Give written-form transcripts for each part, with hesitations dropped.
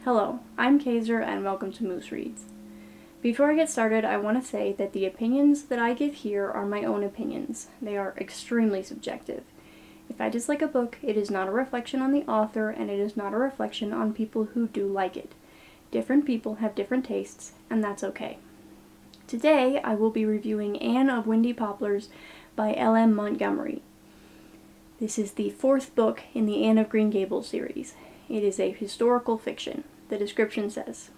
Hello, I'm Kaiser and welcome to Moose Reads. Before I get started, I want to say that the opinions that I give here are my own opinions. They are extremely subjective. If I dislike a book, it is not a reflection on the author and it is not a reflection on people who do like it. Different people have different tastes, and that's okay. Today, I will be reviewing Anne of Windy Poplars by L.M. Montgomery. This is the fourth book in the Anne of Green Gables series. It is a historical fiction. The description says,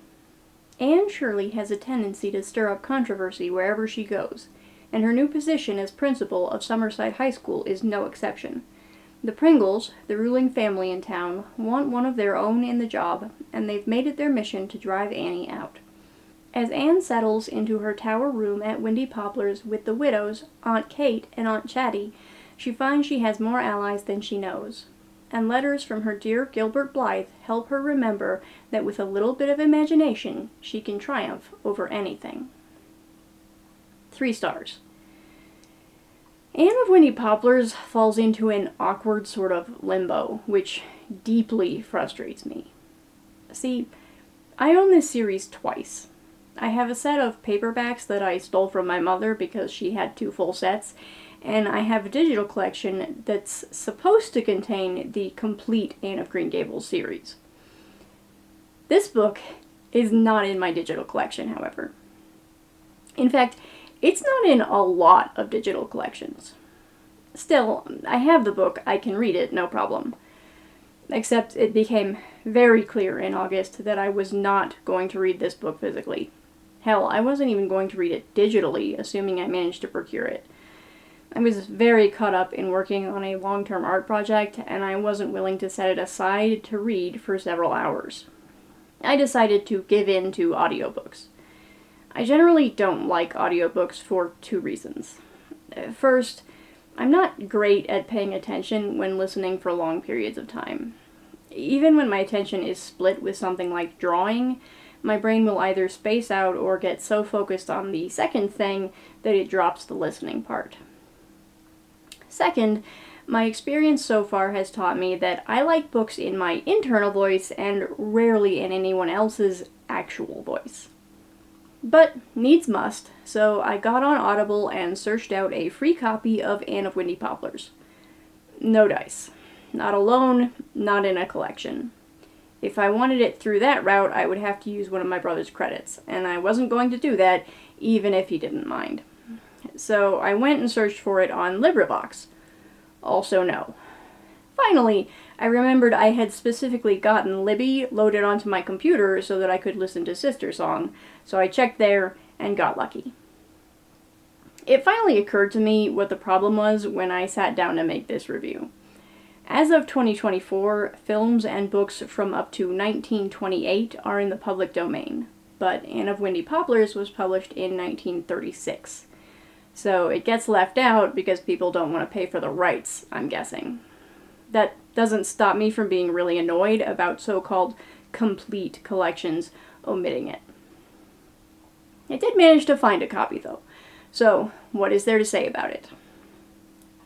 Anne Shirley has a tendency to stir up controversy wherever she goes, and her new position as principal of Summerside High School is no exception. The Pringles, the ruling family in town, want one of their own in the job, and they've made it their mission to drive Annie out. As Anne settles into her tower room at Windy Poplars with the widows, Aunt Kate and Aunt Chatty, she finds she has more allies than she knows. And letters from her dear Gilbert Blythe help her remember that with a little bit of imagination, she can triumph over anything. 3 stars. Anne of Windy Poplars falls into an awkward sort of limbo, which deeply frustrates me. See, I own this series twice. I have a set of paperbacks that I stole from my mother because she had 2 full sets, and I have a digital collection that's supposed to contain the complete Anne of Green Gables series. This book is not in my digital collection, however. In fact, it's not in a lot of digital collections. Still, I have the book, I can read it, no problem. Except it became very clear in August that I was not going to read this book physically. Hell, I wasn't even going to read it digitally, assuming I managed to procure it. I was very caught up in working on a long-term art project, and I wasn't willing to set it aside to read for several hours. I decided to give in to audiobooks. I generally don't like audiobooks for 2 reasons. First, I'm not great at paying attention when listening for long periods of time. Even when my attention is split with something like drawing, my brain will either space out or get so focused on the second thing that it drops the listening part. Second, my experience so far has taught me that I like books in my internal voice and rarely in anyone else's actual voice. But needs must, so I got on Audible and searched out a free copy of Anne of Windy Poplars. No dice. Not alone, not in a collection. If I wanted it through that route, I would have to use one of my brother's credits, and I wasn't going to do that, even if he didn't mind. So I went and searched for it on LibriVox. Also no. Finally, I remembered I had specifically gotten Libby loaded onto my computer so that I could listen to Sister Song, so I checked there and got lucky. It finally occurred to me what the problem was when I sat down to make this review. As of 2024, films and books from up to 1928 are in the public domain, but Anne of Windy Poplars was published in 1936. So it gets left out because people don't want to pay for the rights, I'm guessing. That doesn't stop me from being really annoyed about so-called complete collections omitting it. I did manage to find a copy, though. So, what is there to say about it?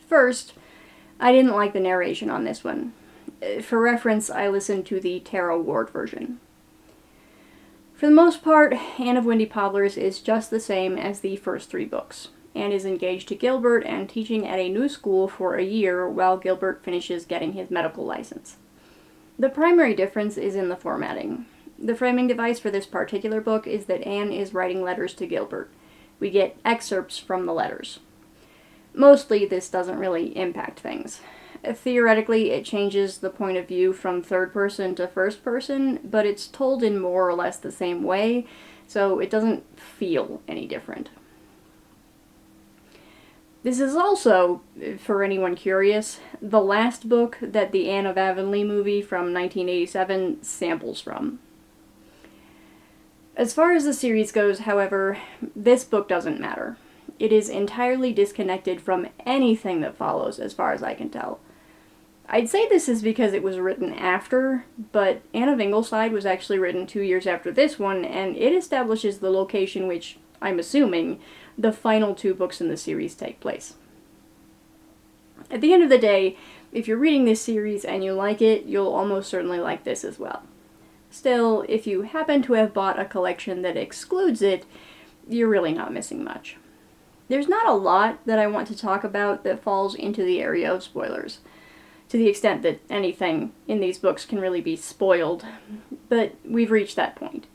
First, I didn't like the narration on this one. For reference, I listened to the Tara Ward version. For the most part, Anne of Windy Poplars is just the same as the first 3 books. Anne is engaged to Gilbert and teaching at a new school for a year while Gilbert finishes getting his medical license. The primary difference is in the formatting. The framing device for this particular book is that Anne is writing letters to Gilbert. We get excerpts from the letters. Mostly, this doesn't really impact things. Theoretically, it changes the point of view from third person to first person, but it's told in more or less the same way, so it doesn't feel any different. This is also, for anyone curious, the last book that the Anne of Avonlea movie from 1987 samples from. As far as the series goes, however, this book doesn't matter. It is entirely disconnected from anything that follows, as far as I can tell. I'd say this is because it was written after, but Anne of Ingleside was actually written 2 years after this one, and it establishes the location which, I'm assuming, the final 2 books in the series take place. At the end of the day, if you're reading this series and you like it, you'll almost certainly like this as well. Still, if you happen to have bought a collection that excludes it, you're really not missing much. There's not a lot that I want to talk about that falls into the area of spoilers, to the extent that anything in these books can really be spoiled, but we've reached that point.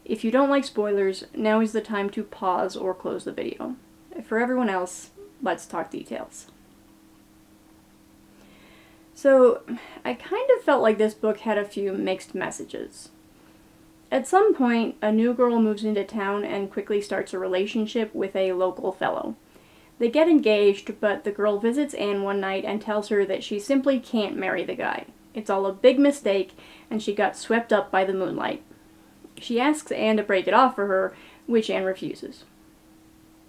If you don't like spoilers, now is the time to pause or close the video. For everyone else, let's talk details. So, I kind of felt like this book had a few mixed messages. At some point, a new girl moves into town and quickly starts a relationship with a local fellow. They get engaged, but the girl visits Anne one night and tells her that she simply can't marry the guy. It's all a big mistake, and she got swept up by the moonlight. She asks Anne to break it off for her, which Anne refuses.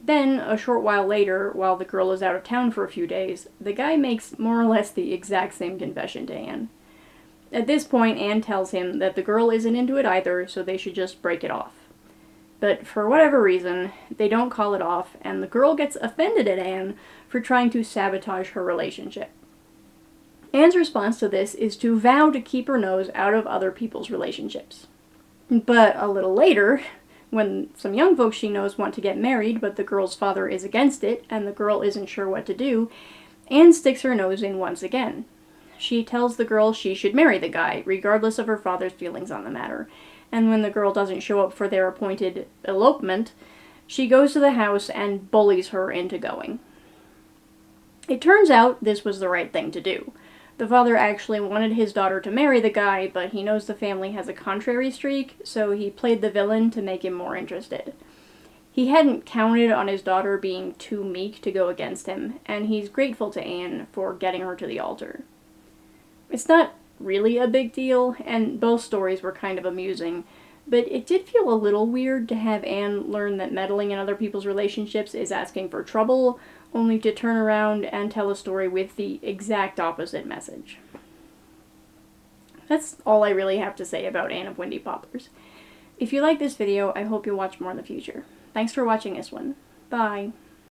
Then, a short while later, while the girl is out of town for a few days, the guy makes more or less the exact same confession to Anne. At this point, Anne tells him that the girl isn't into it either, so they should just break it off. But for whatever reason, they don't call it off, and the girl gets offended at Anne for trying to sabotage her relationship. Anne's response to this is to vow to keep her nose out of other people's relationships. But a little later, when some young folks she knows want to get married, but the girl's father is against it, and the girl isn't sure what to do, Anne sticks her nose in once again. She tells the girl she should marry the guy, regardless of her father's feelings on the matter, and when the girl doesn't show up for their appointed elopement, she goes to the house and bullies her into going. It turns out this was the right thing to do. The father actually wanted his daughter to marry the guy, but he knows the family has a contrary streak, so he played the villain to make him more interested. He hadn't counted on his daughter being too meek to go against him, and he's grateful to Anne for getting her to the altar. It's not really a big deal, and both stories were kind of amusing, but it did feel a little weird to have Anne learn that meddling in other people's relationships is asking for trouble, only to turn around and tell a story with the exact opposite message. That's all I really have to say about Anne of Windy Poplars. If you like this video, I hope you'll watch more in the future. Thanks for watching this one. Bye.